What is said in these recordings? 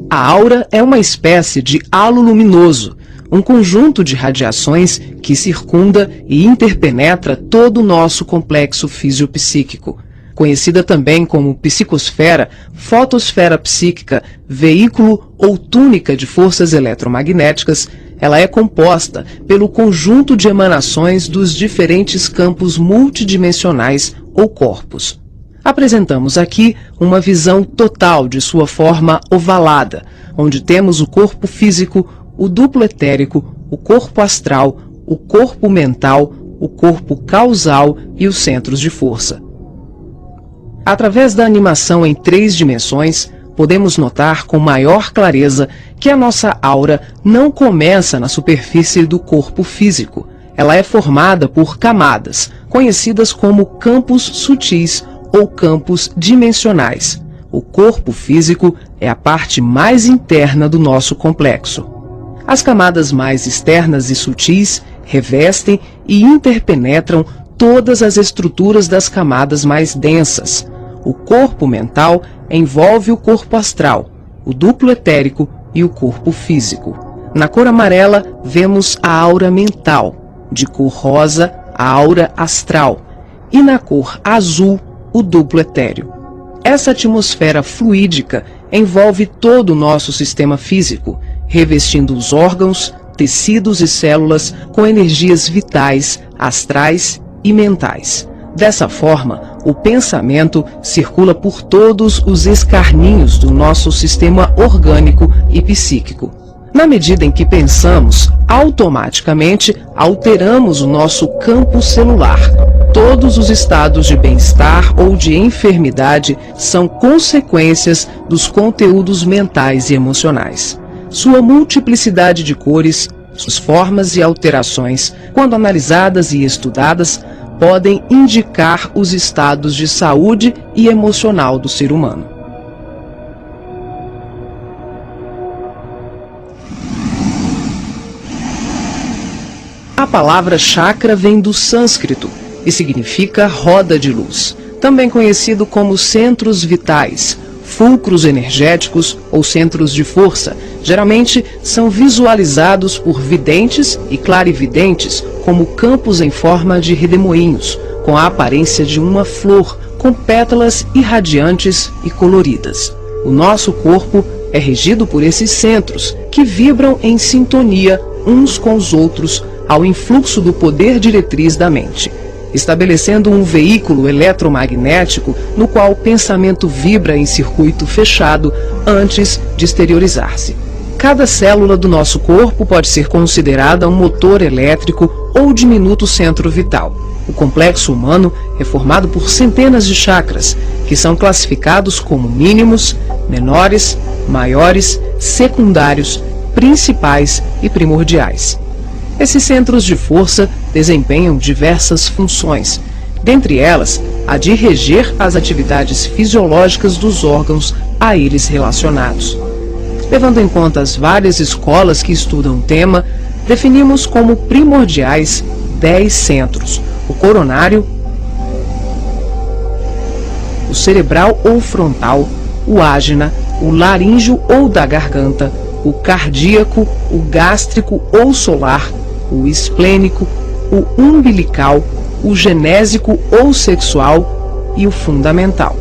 A aura é uma espécie de halo luminoso, um conjunto de radiações que circunda e interpenetra todo o nosso complexo fisiopsíquico. Conhecida também como psicosfera, fotosfera psíquica, veículo ou túnica de forças eletromagnéticas, ela é composta pelo conjunto de emanações dos diferentes campos multidimensionais ou corpos. Apresentamos aqui uma visão total de sua forma ovalada, onde temos o corpo físico, o duplo etérico, o corpo astral, o corpo mental, o corpo causal e os centros de força. Através da animação em 3 dimensões, podemos notar com maior clareza que a nossa aura não começa na superfície do corpo físico. Ela é formada por camadas, conhecidas como campos sutis ou campos dimensionais. O corpo físico é a parte mais interna do nosso complexo. As camadas mais externas e sutis revestem e interpenetram todas as estruturas das camadas mais densas. O corpo mental envolve o corpo astral, o duplo etérico e o corpo físico. Na cor amarela, vemos a aura mental, de cor rosa, a aura astral, e na cor azul, o duplo etéreo. Essa atmosfera fluídica envolve todo o nosso sistema físico, revestindo os órgãos, tecidos e células com energias vitais, astrais e mentais. Dessa forma, o pensamento circula por todos os escarninhos do nosso sistema orgânico e psíquico. Na medida em que pensamos, automaticamente alteramos o nosso campo celular. Todos os estados de bem-estar ou de enfermidade são consequências dos conteúdos mentais e emocionais. Sua multiplicidade de cores, suas formas e alterações, quando analisadas e estudadas, podem indicar os estados de saúde e emocional do ser humano. A palavra chakra vem do sânscrito e significa roda de luz, também conhecido como centros vitais, fulcros energéticos ou centros de força. Geralmente são visualizados por videntes e clarividentes como campos em forma de redemoinhos, com a aparência de uma flor, com pétalas irradiantes e coloridas. O nosso corpo é regido por esses centros, que vibram em sintonia uns com os outros ao influxo do poder diretriz da mente, estabelecendo um veículo eletromagnético no qual o pensamento vibra em circuito fechado antes de exteriorizar-se. Cada célula do nosso corpo pode ser considerada um motor elétrico ou diminuto centro vital. O complexo humano é formado por centenas de chakras, que são classificados como mínimos, menores, maiores, secundários, principais e primordiais. Esses centros de força desempenham diversas funções, dentre elas a de reger as atividades fisiológicas dos órgãos a eles relacionados. Levando em conta as várias escolas que estudam o tema, definimos como primordiais 10 centros: o coronário, o cerebral ou frontal, o ágina, o laríngeo ou da garganta, o cardíaco, o gástrico ou solar, o esplênico, o umbilical, o genésico ou sexual e o fundamental.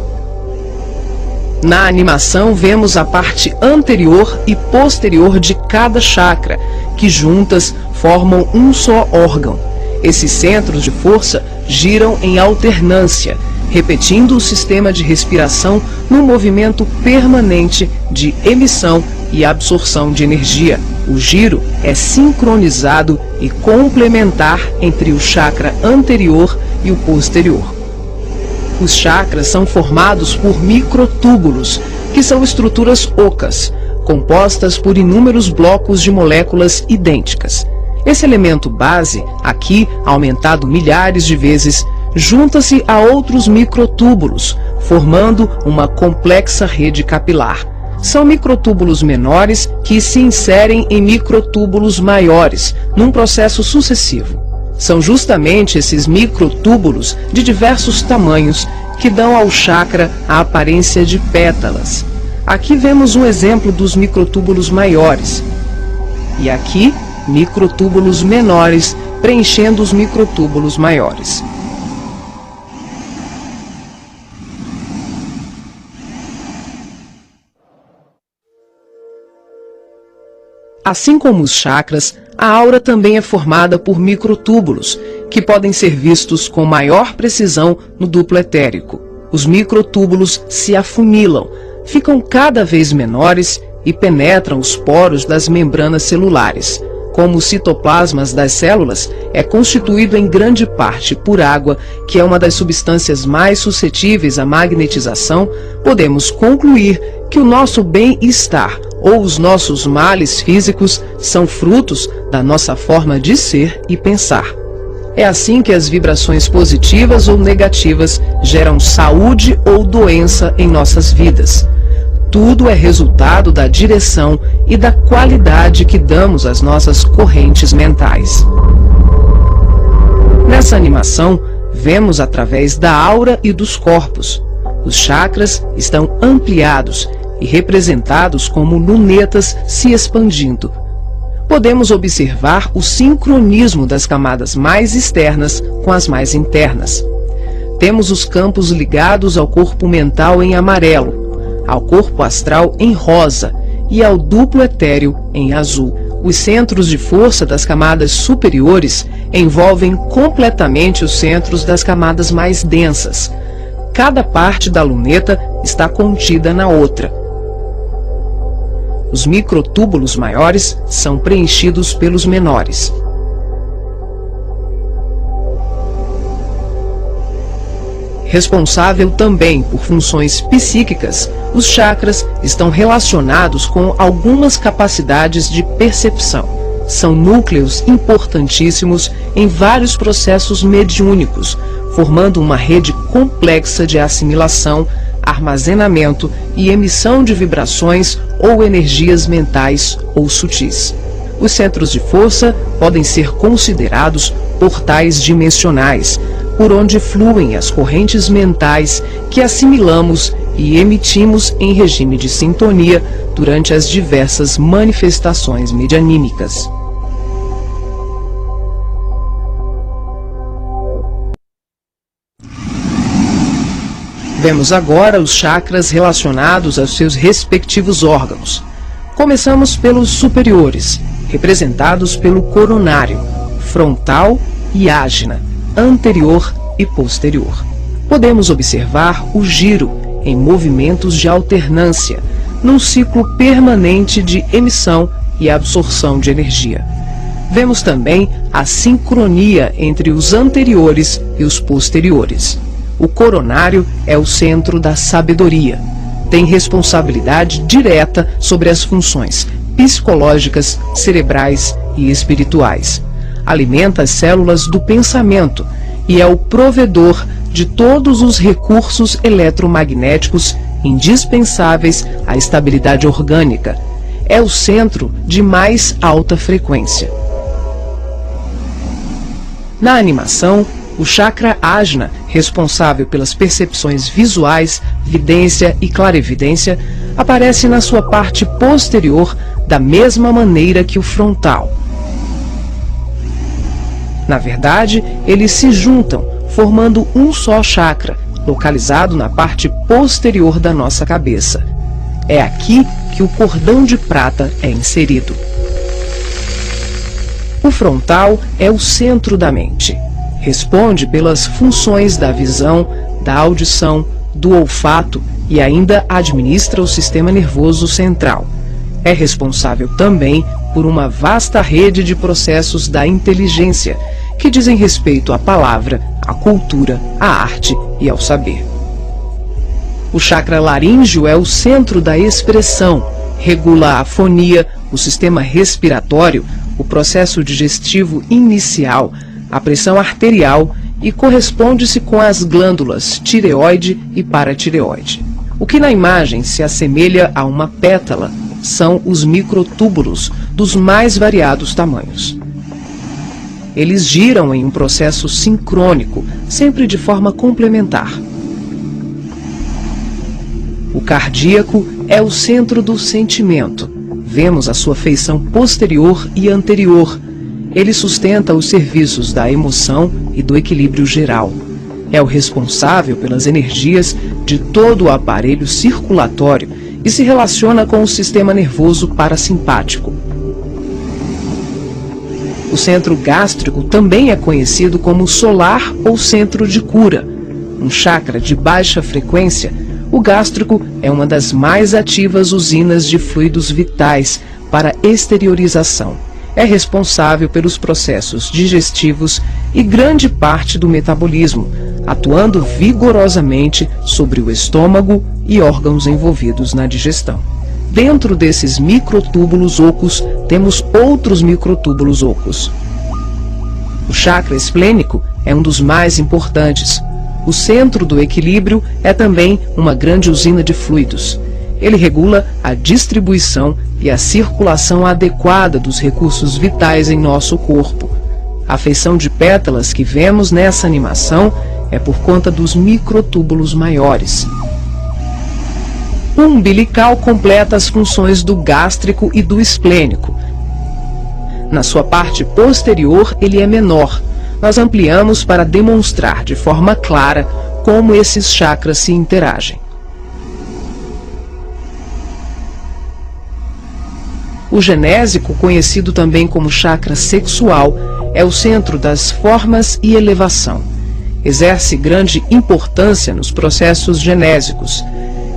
Na animação vemos a parte anterior e posterior de cada chakra, que juntas formam um só órgão. Esses centros de força giram em alternância, repetindo o sistema de respiração num movimento permanente de emissão e absorção de energia. O giro é sincronizado e complementar entre o chakra anterior e o posterior. Os chakras são formados por microtúbulos, que são estruturas ocas, compostas por inúmeros blocos de moléculas idênticas. Esse elemento base, aqui aumentado milhares de vezes, junta-se a outros microtúbulos, formando uma complexa rede capilar. São microtúbulos menores que se inserem em microtúbulos maiores, num processo sucessivo. São justamente esses microtúbulos de diversos tamanhos que dão ao chakra a aparência de pétalas. Aqui vemos um exemplo dos microtúbulos maiores. E aqui, microtúbulos menores preenchendo os microtúbulos maiores. Assim como os chakras, a aura também é formada por microtúbulos, que podem ser vistos com maior precisão no duplo etérico. Os microtúbulos se afunilam, ficam cada vez menores e penetram os poros das membranas celulares. Como os citoplasmas das células é constituído em grande parte por água, que é uma das substâncias mais suscetíveis à magnetização, podemos concluir que o nosso bem-estar ou os nossos males físicos são frutos da nossa forma de ser e pensar. É assim que as vibrações positivas ou negativas geram saúde ou doença em nossas vidas. Tudo é resultado da direção e da qualidade que damos às nossas correntes mentais. Nessa animação, vemos através da aura e dos corpos. Os chakras estão ampliados e representados como lunetas se expandindo. Podemos observar o sincronismo das camadas mais externas com as mais internas. Temos os campos ligados ao corpo mental em amarelo, ao corpo astral em rosa e ao duplo etéreo em azul. Os centros de força das camadas superiores envolvem completamente os centros das camadas mais densas. Cada parte da luneta está contida na outra. Os microtúbulos maiores são preenchidos pelos menores. Responsável também por funções psíquicas, os chakras estão relacionados com algumas capacidades de percepção. São núcleos importantíssimos em vários processos mediúnicos, formando uma rede complexa de assimilação, armazenamento e emissão de vibrações ou energias mentais ou sutis. Os centros de força podem ser considerados portais dimensionais, por onde fluem as correntes mentais que assimilamos e emitimos em regime de sintonia durante as diversas manifestações medianímicas. Vemos agora os chakras relacionados aos seus respectivos órgãos. Começamos pelos superiores, representados pelo coronário, frontal e ágina, anterior e posterior. Podemos observar o giro em movimentos de alternância, num ciclo permanente de emissão e absorção de energia. Vemos também a sincronia entre os anteriores e os posteriores. O coronário é o centro da sabedoria. Tem responsabilidade direta sobre as funções psicológicas, cerebrais e espirituais. Alimenta as células do pensamento e é o provedor de todos os recursos eletromagnéticos indispensáveis à estabilidade orgânica. É o centro de mais alta frequência. Na animação, o chakra ágina, responsável pelas percepções visuais, vidência e clarividência, aparece na sua parte posterior da mesma maneira que o frontal. Na verdade, eles se juntam, formando um só chakra, localizado na parte posterior da nossa cabeça. É aqui que o cordão de prata é inserido. O frontal é o centro da mente. Responde pelas funções da visão, da audição, do olfato e ainda administra o sistema nervoso central. É responsável também por uma vasta rede de processos da inteligência, que dizem respeito à palavra, à cultura, à arte e ao saber. O chakra laríngeo é o centro da expressão, regula a fonia, o sistema respiratório, o processo digestivo inicial, a pressão arterial e corresponde-se com as glândulas tireoide e paratireoide. O que na imagem se assemelha a uma pétala são os microtúbulos dos mais variados tamanhos. Eles giram em um processo sincrônico, sempre de forma complementar. O cardíaco é o centro do sentimento. Vemos a sua feição posterior e anterior. Ele sustenta os serviços da emoção e do equilíbrio geral. É o responsável pelas energias de todo o aparelho circulatório e se relaciona com o sistema nervoso parasimpático. O centro gástrico também é conhecido como solar ou centro de cura. Um chakra de baixa frequência, o gástrico é uma das mais ativas usinas de fluidos vitais para exteriorização. É responsável pelos processos digestivos e grande parte do metabolismo, atuando vigorosamente sobre o estômago e órgãos envolvidos na digestão. Dentro desses microtúbulos ocos, temos outros microtúbulos ocos. O chakra esplênico é um dos mais importantes. O centro do equilíbrio é também uma grande usina de fluidos. Ele regula a distribuição e a circulação adequada dos recursos vitais em nosso corpo. A feição de pétalas que vemos nessa animação é por conta dos microtúbulos maiores. O umbilical completa as funções do gástrico e do esplênico. Na sua parte posterior, ele é menor. Nós ampliamos para demonstrar de forma clara como esses chakras se interagem. O genésico, conhecido também como chakra sexual, é o centro das formas e elevação. Exerce grande importância nos processos genésicos.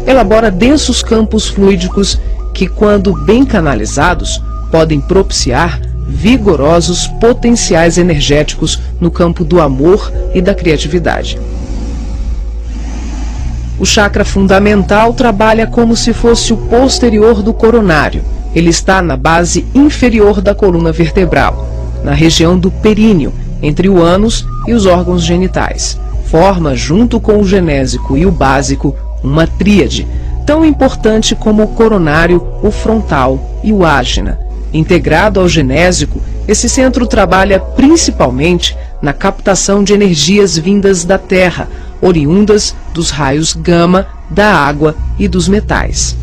Elabora densos campos fluídicos que, quando bem canalizados, podem propiciar vigorosos potenciais energéticos no campo do amor e da criatividade. O chakra fundamental trabalha como se fosse o posterior do coronário. Ele está na base inferior da coluna vertebral, na região do períneo, entre o ânus e os órgãos genitais. Forma, junto com o genésico e o básico, uma tríade, tão importante como o coronário, o frontal e o ágina. Integrado ao genésico, esse centro trabalha principalmente na captação de energias vindas da Terra, oriundas dos raios gama, da água e dos metais.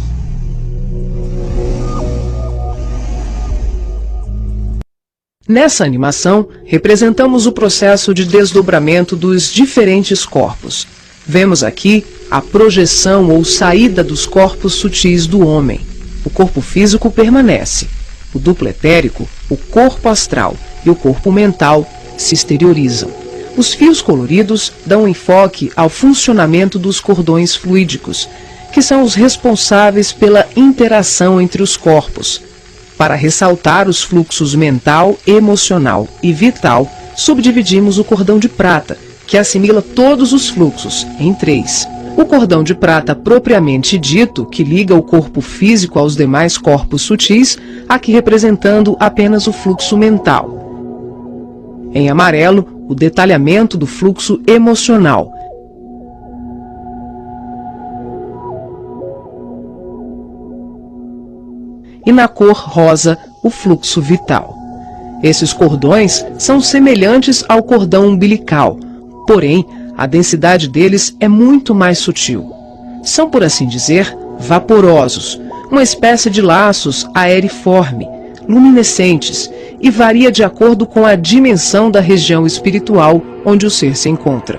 Nessa animação, representamos o processo de desdobramento dos diferentes corpos. Vemos aqui a projeção ou saída dos corpos sutis do homem. O corpo físico permanece. O duplo etérico, o corpo astral e o corpo mental se exteriorizam. Os fios coloridos dão enfoque ao funcionamento dos cordões fluídicos, que são os responsáveis pela interação entre os corpos. Para ressaltar os fluxos mental, emocional e vital, subdividimos o cordão de prata, que assimila todos os fluxos, em 3. O cordão de prata propriamente dito, que liga o corpo físico aos demais corpos sutis, aqui representando apenas o fluxo mental. Em amarelo, o detalhamento do fluxo emocional. E na cor rosa, o fluxo vital. Esses cordões são semelhantes ao cordão umbilical, porém, a densidade deles é muito mais sutil. São, por assim dizer, vaporosos, uma espécie de laços aeriforme, luminescentes, e varia de acordo com a dimensão da região espiritual onde o ser se encontra.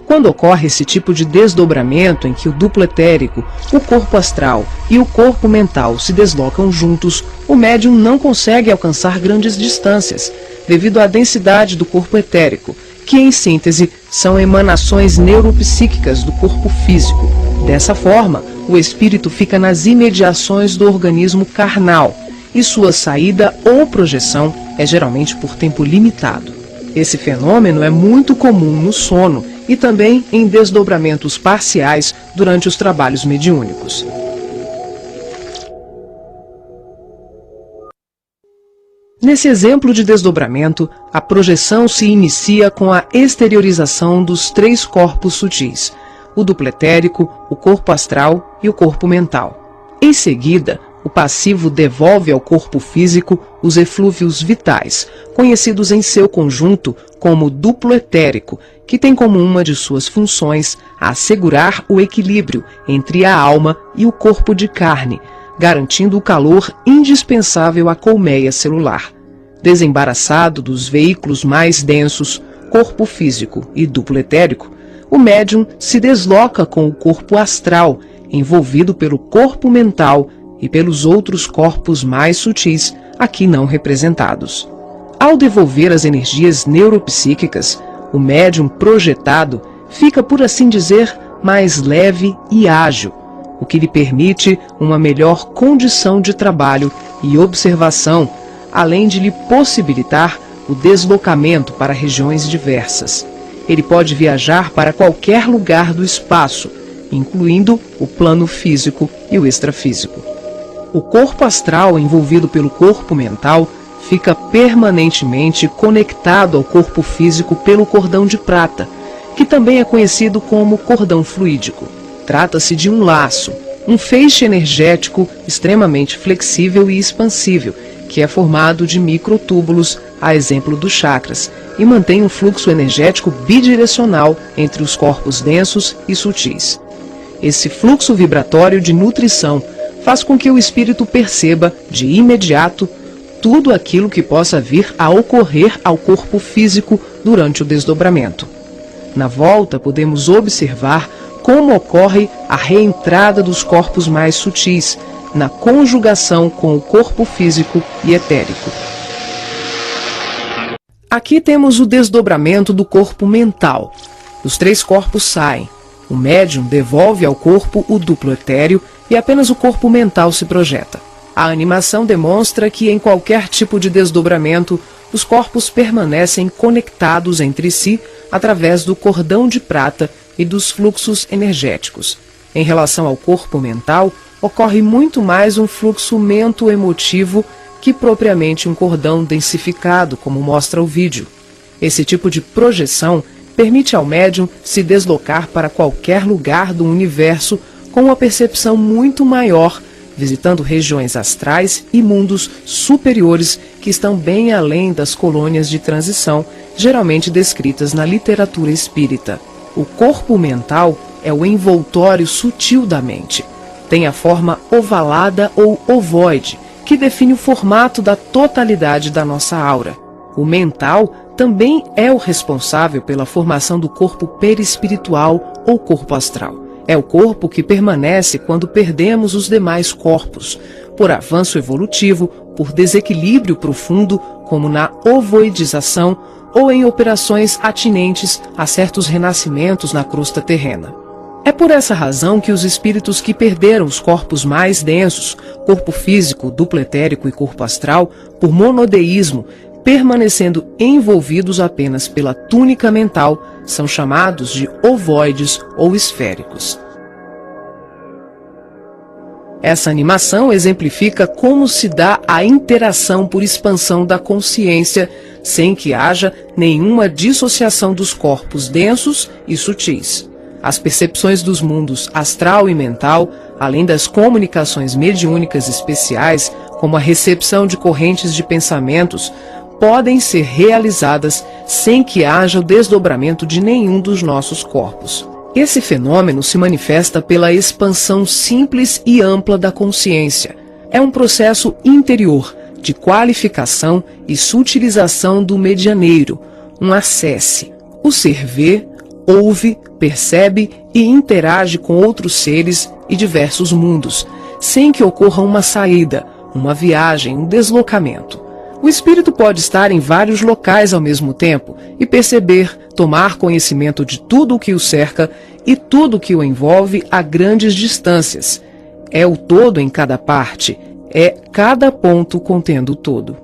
Quando ocorre esse tipo de desdobramento em que o duplo etérico, o corpo astral e o corpo mental se deslocam juntos, o médium não consegue alcançar grandes distâncias, devido à densidade do corpo etérico, que em síntese são emanações neuropsíquicas do corpo físico. Dessa forma, o espírito fica nas imediações do organismo carnal, e sua saída ou projeção é geralmente por tempo limitado. Esse fenômeno é muito comum no sono e também em desdobramentos parciais durante os trabalhos mediúnicos. Nesse exemplo de desdobramento, a projeção se inicia com a exteriorização dos 3 corpos sutis, o duplo etérico, o corpo astral e o corpo mental. Em seguida, O passivo devolve ao corpo físico os eflúvios vitais, conhecidos em seu conjunto como duplo etérico, que tem como uma de suas funções assegurar o equilíbrio entre a alma e o corpo de carne, garantindo o calor indispensável à colmeia celular. Desembaraçado dos veículos mais densos, corpo físico e duplo etérico, o médium se desloca com o corpo astral, envolvido pelo corpo mental e pelos outros corpos mais sutis, aqui não representados. Ao devolver as energias neuropsíquicas, o médium projetado fica, por assim dizer, mais leve e ágil, o que lhe permite uma melhor condição de trabalho e observação, além de lhe possibilitar o deslocamento para regiões diversas. Ele pode viajar para qualquer lugar do espaço, incluindo o plano físico e o extrafísico. O corpo astral envolvido pelo corpo mental fica permanentemente conectado ao corpo físico pelo cordão de prata, que também é conhecido como cordão fluídico. Trata-se de um laço, um feixe energético extremamente flexível e expansível, que é formado de microtúbulos, a exemplo dos chakras, e mantém um fluxo energético bidirecional entre os corpos densos e sutis. Esse fluxo vibratório de nutrição faz com que o espírito perceba, de imediato, tudo aquilo que possa vir a ocorrer ao corpo físico durante o desdobramento. Na volta, podemos observar como ocorre a reentrada dos corpos mais sutis, na conjugação com o corpo físico e etérico. Aqui temos o desdobramento do corpo mental. Os 3 corpos saem. O médium devolve ao corpo o duplo etéreo e apenas o corpo mental se projeta. A animação demonstra que em qualquer tipo de desdobramento, os corpos permanecem conectados entre si através do cordão de prata e dos fluxos energéticos. Em relação ao corpo mental, ocorre muito mais um fluxo mento-emotivo que propriamente um cordão densificado, como mostra o vídeo. Esse tipo de projeção permite ao médium se deslocar para qualquer lugar do universo com uma percepção muito maior, visitando regiões astrais e mundos superiores que estão bem além das colônias de transição, geralmente descritas na literatura espírita. O corpo mental é o envoltório sutil da mente. Tem a forma ovalada ou ovoide, que define o formato da totalidade da nossa aura. O mental também é o responsável pela formação do corpo perispiritual ou corpo astral. É o corpo que permanece quando perdemos os demais corpos, por avanço evolutivo, por desequilíbrio profundo, como na ovoidização, ou em operações atinentes a certos renascimentos na crosta terrena. É por essa razão que os espíritos que perderam os corpos mais densos, corpo físico, duplo etérico e corpo astral, por monodeísmo, permanecendo envolvidos apenas pela túnica mental, são chamados de ovoides ou esféricos. Essa animação exemplifica como se dá a interação por expansão da consciência, sem que haja nenhuma dissociação dos corpos densos e sutis. As percepções dos mundos astral e mental, além das comunicações mediúnicas especiais, como a recepção de correntes de pensamentos, podem ser realizadas sem que haja o desdobramento de nenhum dos nossos corpos. Esse fenômeno se manifesta pela expansão simples e ampla da consciência. É um processo interior de qualificação e sutilização do medianeiro, um acesse. O ser vê, ouve, percebe e interage com outros seres e diversos mundos, sem que ocorra uma saída, uma viagem, um deslocamento. O espírito pode estar em vários locais ao mesmo tempo e perceber, tomar conhecimento de tudo o que o cerca e tudo o que o envolve a grandes distâncias. É o todo em cada parte, é cada ponto contendo o todo.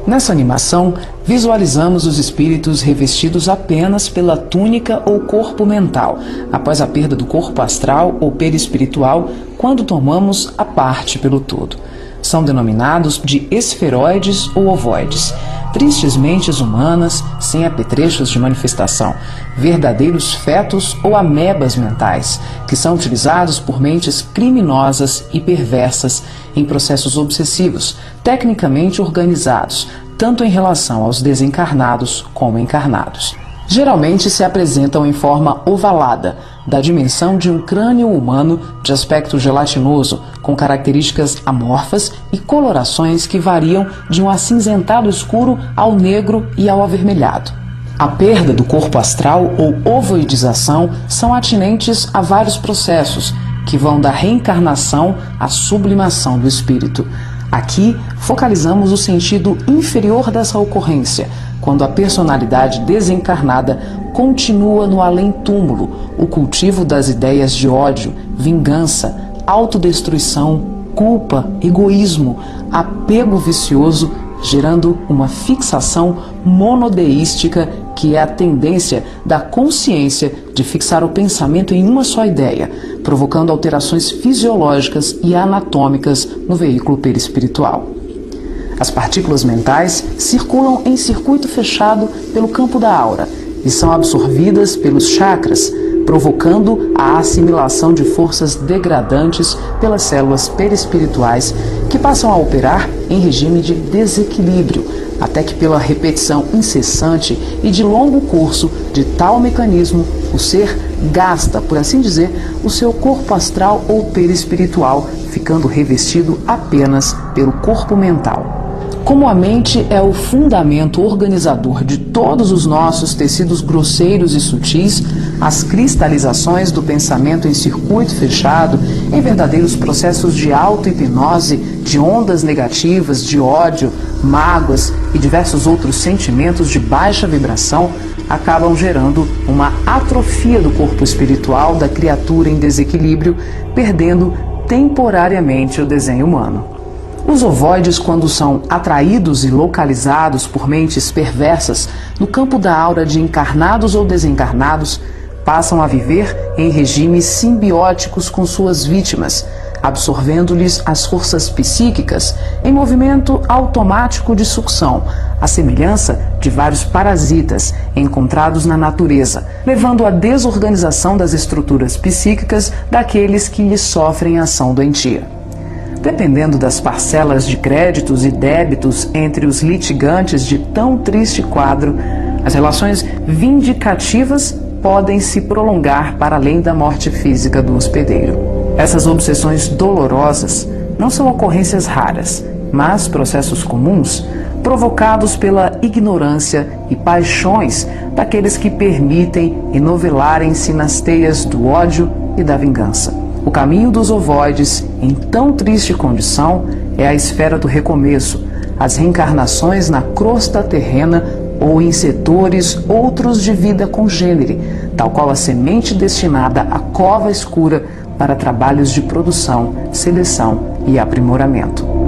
Nessa animação, visualizamos os espíritos revestidos apenas pela túnica ou corpo mental, após a perda do corpo astral ou perispiritual, quando tomamos a parte pelo todo. São denominados de esferoides ou ovoides. tristes mentes humanas sem apetrechos de manifestação, verdadeiros fetos ou amebas mentais, que são utilizados por mentes criminosas e perversas em processos obsessivos, tecnicamente organizados, tanto em relação aos desencarnados como encarnados. Geralmente se apresentam em forma ovalada, da dimensão de um crânio humano de aspecto gelatinoso, com características amorfas e colorações que variam de um acinzentado escuro ao negro e ao avermelhado. A perda do corpo astral ou ovoidização são atinentes a vários processos, que vão da reencarnação à sublimação do espírito. Aqui focalizamos o sentido inferior dessa ocorrência, quando a personalidade desencarnada continua no além-túmulo o cultivo das ideias de ódio, vingança, autodestruição, culpa, egoísmo, apego vicioso, gerando uma fixação monodeística que é a tendência da consciência de fixar o pensamento em uma só ideia, provocando alterações fisiológicas e anatômicas no veículo perispiritual. As partículas mentais circulam em circuito fechado pelo campo da aura e são absorvidas pelos chakras, provocando a assimilação de forças degradantes pelas células perispirituais, que passam a operar em regime de desequilíbrio, até que pela repetição incessante e de longo curso de tal mecanismo, o ser gasta, por assim dizer, o seu corpo astral ou perispiritual, ficando revestido apenas pelo corpo mental. Como a mente é o fundamento organizador de todos os nossos tecidos grosseiros e sutis, as cristalizações do pensamento em circuito fechado, em verdadeiros processos de auto-hipnose, de ondas negativas, de ódio, mágoas e diversos outros sentimentos de baixa vibração, acabam gerando uma atrofia do corpo espiritual da criatura em desequilíbrio, perdendo temporariamente o desenho humano. Os ovoides, quando são atraídos e localizados por mentes perversas no campo da aura de encarnados ou desencarnados, passam a viver em regimes simbióticos com suas vítimas, absorvendo-lhes as forças psíquicas em movimento automático de sucção, à semelhança de vários parasitas encontrados na natureza, levando à desorganização das estruturas psíquicas daqueles que lhes sofrem ação doentia. Dependendo das parcelas de créditos e débitos entre os litigantes de tão triste quadro, as relações vindicativas podem se prolongar para além da morte física do hospedeiro. Essas obsessões dolorosas não são ocorrências raras, mas processos comuns provocados pela ignorância e paixões daqueles que permitem enovelarem-se nas teias do ódio e da vingança. O caminho dos ovoides, em tão triste condição, é a esfera do recomeço, as reencarnações na crosta terrena ou em setores outros de vida congênere, tal qual a semente destinada à cova escura para trabalhos de produção, seleção e aprimoramento.